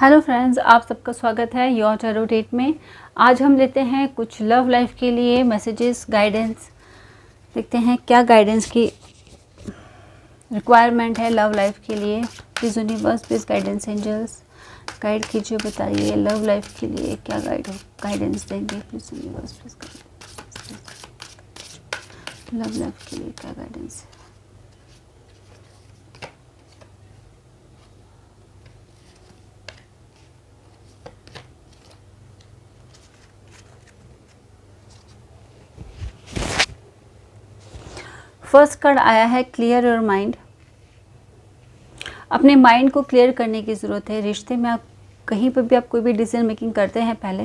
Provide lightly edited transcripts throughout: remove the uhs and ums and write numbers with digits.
Hello friends, आप सबका स्वागत है योर टैरो डेट में। आज हम लेते हैं कुछ लव लाइफ के लिए मैसेजेस, गाइडेंस। देखते हैं क्या गाइडेंस की रिक्वायरमेंट है लव लाइफ के लिए। Please universe, please guidance angels guide कीजिए, बताइए लव लाइफ के लिए क्या गाइडेंस देंगे। Please universe, please love life के लिए क्या गाइडेंस है। फर्स्ट कार्ड आया है क्लियर योर माइंड। अपने माइंड को क्लियर करने की ज़रूरत है। रिश्ते में आप कहीं पर भी आप कोई भी डिसीजन मेकिंग करते हैं पहले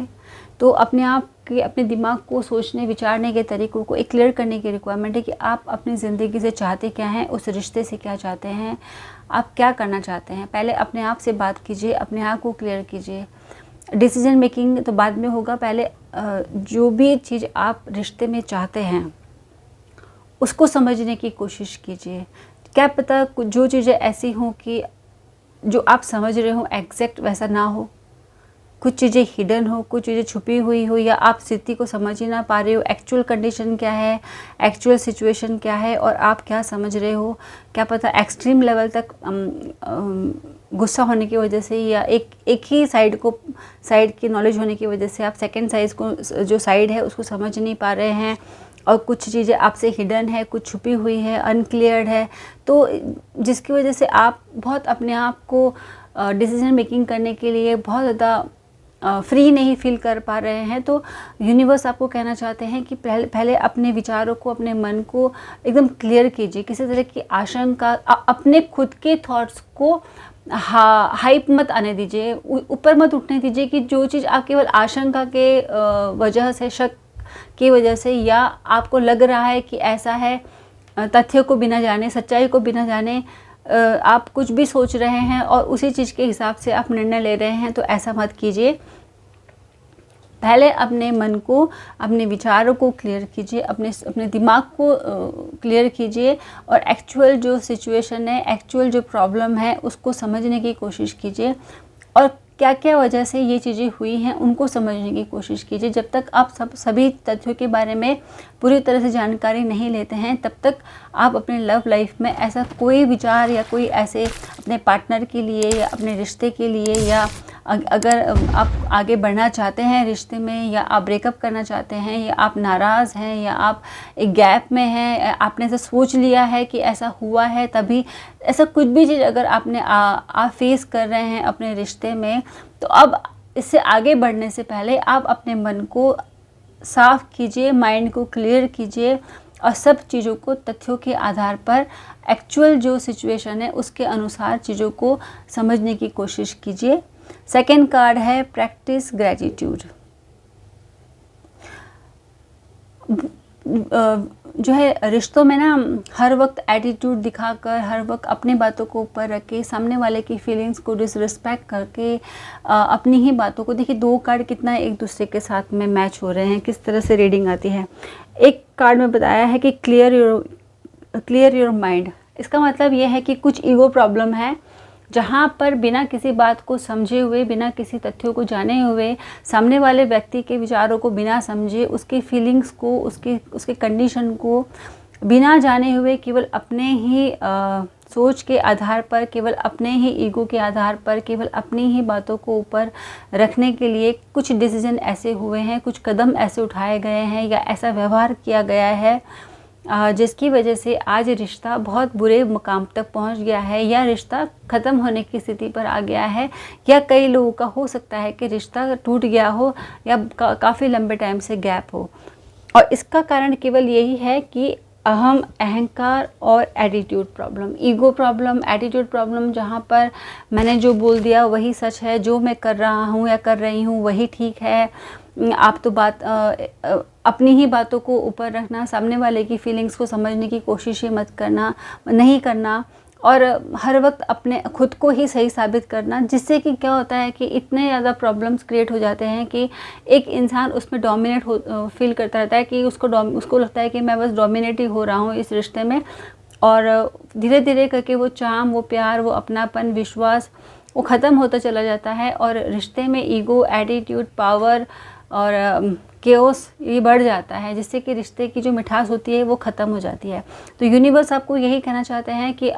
तो अपने आप के अपने दिमाग को सोचने विचारने के तरीक़ों को एक क्लियर करने की रिक्वायरमेंट है कि आप अपनी ज़िंदगी से चाहते क्या हैं, उस रिश्ते से क्या चाहते हैं, आप क्या करना चाहते हैं। पहले अपने आप से बात कीजिए, अपने आप को क्लियर कीजिए। डिसीजन मेकिंग तो बाद में होगा, पहले जो भी चीज़ आप रिश्ते में चाहते हैं उसको समझने की कोशिश कीजिए। क्या पता कुछ जो चीज़ें ऐसी हों कि जो आप समझ रहे हो एग्जैक्ट वैसा ना हो, कुछ चीज़ें हिडन हो, कुछ चीज़ें छुपी हुई हो, या आप स्थिति को समझ ही ना पा रहे हो। एक्चुअल कंडीशन क्या है, एक्चुअल सिचुएशन क्या है और आप क्या समझ रहे हो। क्या पता एक्सट्रीम लेवल तक गुस्सा होने की वजह से या एक ही साइड की नॉलेज होने की वजह से आप सेकेंड साइड को जो साइड है उसको समझ नहीं पा रहे हैं और कुछ चीज़ें आपसे हिडन है, कुछ छुपी हुई है, अनक्लियर्ड है, तो जिसकी वजह से आप बहुत अपने आप को डिसीजन मेकिंग करने के लिए बहुत ज़्यादा फ्री नहीं फील कर पा रहे हैं। तो यूनिवर्स आपको कहना चाहते हैं कि पहले अपने विचारों को, अपने मन को एकदम क्लियर कीजिए। किसी तरह की आशंका, अपने खुद के थॉट्स को हाइप मत आने दीजिए, ऊपर मत उठने दीजिए कि जो चीज़ आप केवल आशंका के वजह से, शक की वजह से, या आपको लग रहा है कि ऐसा है, तथ्य को बिना जाने, सच्चाई को बिना जाने आप कुछ भी सोच रहे हैं और उसी चीज़ के हिसाब से आप निर्णय ले रहे हैं, तो ऐसा मत कीजिए। पहले अपने मन को, अपने विचारों को क्लियर कीजिए, अपने दिमाग को क्लियर कीजिए और एक्चुअल जो सिचुएशन है, एक्चुअल जो प्रॉब्लम है उसको समझने की कोशिश कीजिए और क्या क्या वजह से ये चीज़ें हुई हैं उनको समझने की कोशिश कीजिए। जब तक आप सभी तथ्यों के बारे में पूरी तरह से जानकारी नहीं लेते हैं तब तक आप अपने लव लाइफ में ऐसा कोई विचार या कोई ऐसे अपने पार्टनर के लिए या अपने रिश्ते के लिए, या अगर आप आगे बढ़ना चाहते हैं रिश्ते में, या आप ब्रेकअप करना चाहते हैं, या आप नाराज़ हैं, या आप एक गैप में हैं, आपने ऐसा सोच लिया है कि ऐसा हुआ है तभी, ऐसा कुछ भी चीज़ अगर आपने आप फेस कर रहे हैं अपने रिश्ते में, तो अब इससे आगे बढ़ने से पहले आप अपने मन को साफ़ कीजिए, माइंड को क्लियर कीजिए और सब चीज़ों को तथ्यों के आधार पर, एक्चुअल जो सिचुएशन है उसके अनुसार चीज़ों को समझने की कोशिश कीजिए। सेकेंड कार्ड है प्रैक्टिस ग्रैटिट्यूड। जो है रिश्तों में ना, हर वक्त एटीट्यूड दिखाकर, हर वक्त अपनी बातों को ऊपर रख के, सामने वाले की फीलिंग्स को डिसरिस्पेक्ट करके अपनी ही बातों को, देखिए दो कार्ड कितना एक दूसरे के साथ में मैच हो रहे हैं, किस तरह से रीडिंग आती है। एक कार्ड में बताया है कि क्लियर योर माइंड। इसका मतलब ये है कि कुछ ईगो प्रॉब्लम है जहाँ पर बिना किसी बात को समझे हुए, बिना किसी तथ्यों को जाने हुए, सामने वाले व्यक्ति के विचारों को बिना समझे, उसकी फीलिंग्स को, उसके कंडीशन को बिना जाने हुए, केवल अपने ही सोच के आधार पर, केवल अपने ही ईगो के आधार पर, केवल अपनी ही बातों को ऊपर रखने के लिए कुछ डिसीजन ऐसे हुए हैं, कुछ कदम ऐसे उठाए गए हैं या ऐसा व्यवहार किया गया है जिसकी वजह से आज रिश्ता बहुत बुरे मुकाम तक पहुंच गया है, या रिश्ता ख़त्म होने की स्थिति पर आ गया है, या कई लोगों का हो सकता है कि रिश्ता टूट गया हो या काफ़ी लंबे टाइम से गैप हो। और इसका कारण केवल यही है कि अहंकार और attitude problem, ego problem, attitude problem, जहाँ पर मैंने जो बोल दिया वही सच है, जो मैं कर रहा हूँ या कर रही हूँ वही ठीक है, आप तो अपनी ही बातों को ऊपर रखना, सामने वाले की फीलिंग्स को समझने की कोशिश ही मत करना, नहीं करना, और हर वक्त अपने खुद को ही सही साबित करना, जिससे कि क्या होता है कि इतने ज़्यादा प्रॉब्लम्स क्रिएट हो जाते हैं कि एक इंसान उसमें डोमिनेट फील करता रहता है कि उसको लगता है कि मैं बस डोमिनेट ही हो रहा हूँ इस रिश्ते में, और धीरे धीरे करके वो चार्म, वो प्यार, वो अपनापन, विश्वास वो ख़त्म होता चला जाता है और रिश्ते में ईगो, एटीट्यूड, पावर और केओस ये बढ़ जाता है, जिससे कि रिश्ते की जो मिठास होती है वो ख़त्म हो जाती है। तो यूनिवर्स आपको यही कहना चाहते हैं कि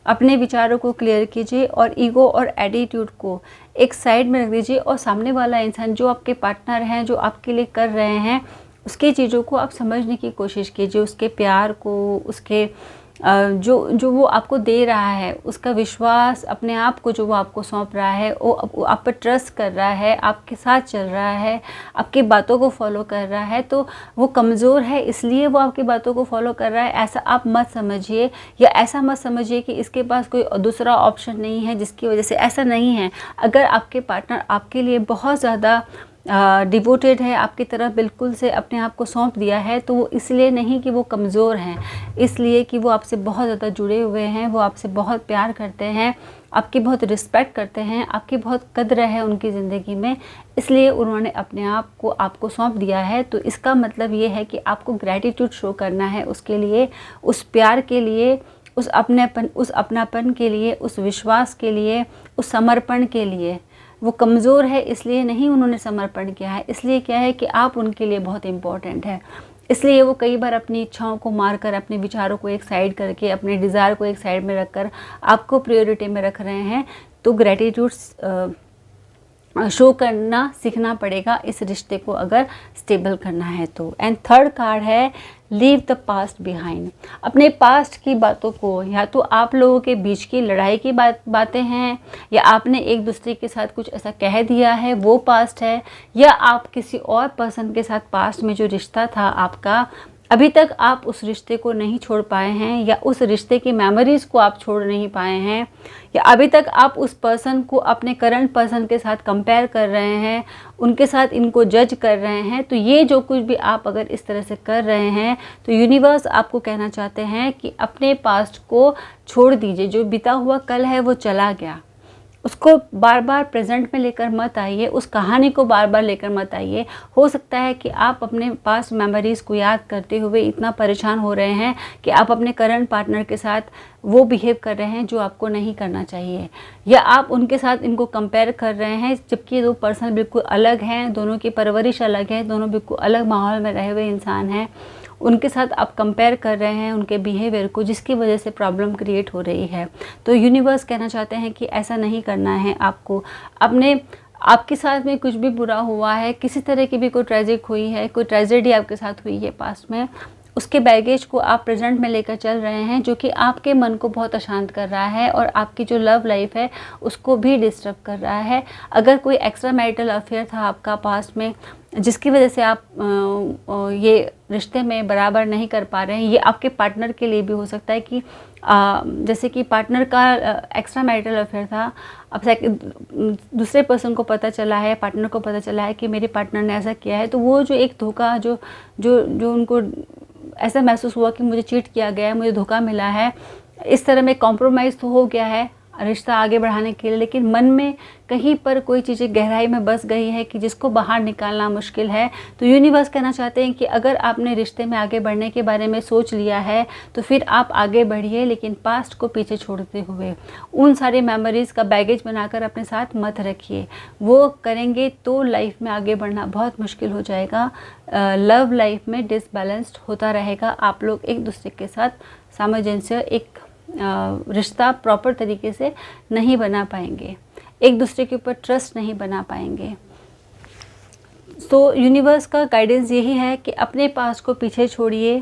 अपने विचारों को क्लियर कीजिए और ईगो और एटीट्यूड को एक साइड में रख दीजिए और सामने वाला इंसान जो आपके पार्टनर हैं, जो आपके लिए कर रहे हैं, उसकी चीज़ों को आप समझने की कोशिश कीजिए, उसके प्यार को, उसके जो वो आपको दे रहा है, उसका विश्वास, अपने आप को जो वो आपको सौंप रहा है, वो आप पर ट्रस्ट कर रहा है, आपके साथ चल रहा है, आपकी बातों को फॉलो कर रहा है। तो वो कमज़ोर है इसलिए वो आपकी बातों को फॉलो कर रहा है, ऐसा आप मत समझिए, या ऐसा मत समझिए कि इसके पास कोई दूसरा ऑप्शन नहीं है जिसकी वजह से। ऐसा नहीं है। अगर आपके पार्टनर आपके लिए बहुत ज़्यादा डिवोटेड है, आपकी तरफ बिल्कुल से अपने आप को सौंप दिया है, तो वो इसलिए नहीं कि वो कमज़ोर हैं, इसलिए कि वो आपसे बहुत ज़्यादा जुड़े हुए हैं, वो आपसे बहुत प्यार करते हैं, आपकी बहुत रिस्पेक्ट करते हैं, आपकी बहुत कद्र है उनकी ज़िंदगी में, इसलिए उन्होंने अपने आप को आपको सौंप दिया है। तो इसका मतलब ये है कि आपको ग्रैटिट्यूड शो करना है उसके लिए, उस प्यार के लिए, उस अपनापन के लिए, उस विश्वास के लिए, उस समर्पण के लिए। वो कमज़ोर है इसलिए नहीं उन्होंने समर्पण किया है, इसलिए क्या है कि आप उनके लिए बहुत इम्पोर्टेंट है। इसलिए वो कई बार अपनी इच्छाओं को मारकर, अपने विचारों को एक साइड करके, अपने डिज़ायर को एक साइड में रखकर आपको प्रायोरिटी में रख रहे हैं। तो ग्रैटिट्यूड शो करना सीखना पड़ेगा इस रिश्ते को अगर स्टेबल करना है तो। एंड थर्ड कार्ड है लीव द पास्ट बिहाइंड। अपने पास्ट की बातों को, या तो आप लोगों के बीच की लड़ाई की बातें हैं, या आपने एक दूसरे के साथ कुछ ऐसा कह दिया है वो पास्ट है, या आप किसी और पर्सन के साथ पास्ट में जो रिश्ता था आपका, अभी तक आप उस रिश्ते को नहीं छोड़ पाए हैं, या उस रिश्ते की मेमोरीज़ को आप छोड़ नहीं पाए हैं, या अभी तक आप उस पर्सन को अपने करंट पर्सन के साथ कंपेयर कर रहे हैं, उनके साथ इनको जज कर रहे हैं। तो ये जो कुछ भी आप अगर इस तरह से कर रहे हैं, तो यूनिवर्स आपको कहना चाहते हैं कि अपने पास्ट को छोड़ दीजिए। जो बीता हुआ कल है वो चला गया, उसको बार बार प्रेजेंट में लेकर मत आइए, उस कहानी को बार बार लेकर मत आइए। हो सकता है कि आप अपने पास मेमोरीज़ को याद करते हुए इतना परेशान हो रहे हैं कि आप अपने करंट पार्टनर के साथ वो बिहेव कर रहे हैं जो आपको नहीं करना चाहिए, या आप उनके साथ इनको कंपेयर कर रहे हैं, जबकि दो पर्सन बिल्कुल अलग हैं, दोनों की परवरिश अलग है, दोनों बिल्कुल अलग माहौल में रहे हुए इंसान हैं। उनके साथ आप कंपेयर कर रहे हैं उनके बिहेवियर को, जिसकी वजह से प्रॉब्लम क्रिएट हो रही है। तो यूनिवर्स कहना चाहते हैं कि ऐसा नहीं करना है आपको। आपके साथ में कुछ भी बुरा हुआ है, किसी तरह की भी कोई ट्रेजिक हुई है, कोई ट्रेजेडी आपके साथ हुई है पास्ट में, उसके बैगेज को आप प्रेजेंट में लेकर चल रहे हैं, जो कि आपके मन को बहुत अशांत कर रहा है और आपकी जो लव लाइफ है उसको भी डिस्टर्ब कर रहा है। अगर कोई एक्स्ट्रा मैरिटल अफेयर था आपका पास्ट में, जिसकी वजह से आप ये रिश्ते में बराबर नहीं कर पा रहे हैं, ये आपके पार्टनर के लिए भी हो सकता है कि जैसे कि पार्टनर का एक्स्ट्रा मैरिटल अफेयर था, अब दूसरे पर्सन को पता चला है, पार्टनर को पता चला है कि मेरे पार्टनर ने ऐसा किया है, तो वो जो एक धोखा जो उनको ऐसा महसूस हुआ कि मुझे चीट किया गया है, मुझे धोखा मिला है, इस तरह में कॉम्प्रोमाइज़ तो हो गया है रिश्ता आगे बढ़ाने के लिए, लेकिन मन में कहीं पर कोई चीज़ें गहराई में बस गई है कि जिसको बाहर निकालना मुश्किल है। तो यूनिवर्स कहना चाहते हैं कि अगर आपने रिश्ते में आगे बढ़ने के बारे में सोच लिया है तो फिर आप आगे बढ़िए, लेकिन पास्ट को पीछे छोड़ते हुए उन सारी मेमोरीज़ का बैगेज बनाकर अपने साथ मत रखिए। वो करेंगे तो लाइफ में आगे बढ़ना बहुत मुश्किल हो जाएगा। लव लाइफ में डिसबैलेंस्ड होता रहेगा, आप लोग एक दूसरे के साथ सामंजस्य, एक रिश्ता प्रॉपर तरीके से नहीं बना पाएंगे, एक दूसरे के ऊपर ट्रस्ट नहीं बना पाएंगे। तो यूनिवर्स का गाइडेंस यही है कि अपने पास को पीछे छोड़िए,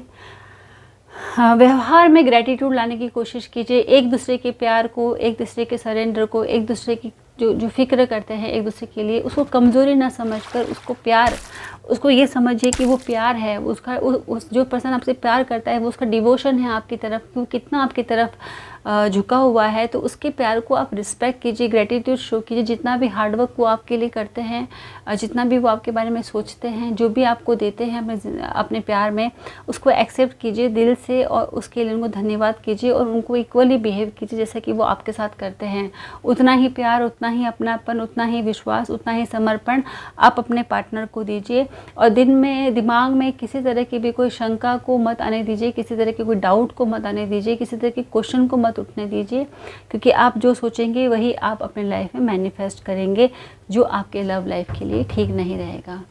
व्यवहार में ग्रैटिट्यूड लाने की कोशिश कीजिए, एक दूसरे के प्यार को, एक दूसरे के सरेंडर को, एक दूसरे की जो फिक्र करते हैं एक दूसरे के लिए, उसको कमज़ोरी ना समझकर उसको प्यार, उसको ये समझिए कि वो प्यार है, उसका उस जो पर्सन आपसे प्यार करता है वो उसका डिवोशन है आपकी तरफ, वो कितना आपकी तरफ झुका हुआ है। तो उसके प्यार को आप रिस्पेक्ट कीजिए, ग्रेटिट्यूड शो कीजिए। जितना भी हार्डवर्क वो आपके लिए करते हैं, जितना भी वो आपके बारे में सोचते हैं, जो भी आपको देते हैं अपने प्यार में, उसको एक्सेप्ट कीजिए दिल से और उसके लिए उनको धन्यवाद कीजिए और उनको इक्वली बिहेव कीजिए जैसा कि वो आपके साथ करते हैं। उतना ही प्यार, उतना ही अपनापन, उतना ही विश्वास, उतना ही समर्पण आप अपने पार्टनर को दीजिए। और दिमाग में किसी तरह की भी कोई शंका को मत आने दीजिए, किसी तरह के कोई डाउट को मत आने दीजिए, किसी तरह के क्वेश्चन को मत मत उठने दीजिए, क्योंकि आप जो सोचेंगे वही आप अपने लाइफ में मैनिफेस्ट करेंगे, जो आपके लव लाइफ के लिए ठीक नहीं रहेगा।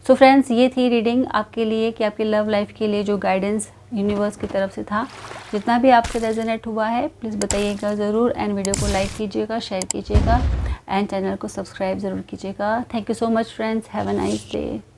सो फ्रेंड्स, ये थी रीडिंग आपके लिए कि आपके लव लाइफ के लिए जो गाइडेंस यूनिवर्स की तरफ से था। जितना भी आपसे रेजोनेट हुआ है प्लीज़ बताइएगा ज़रूर, एंड वीडियो को लाइक कीजिएगा, शेयर कीजिएगा, एंड चैनल को सब्सक्राइब ज़रूर कीजिएगा। Thank you so much friends, have a nice day.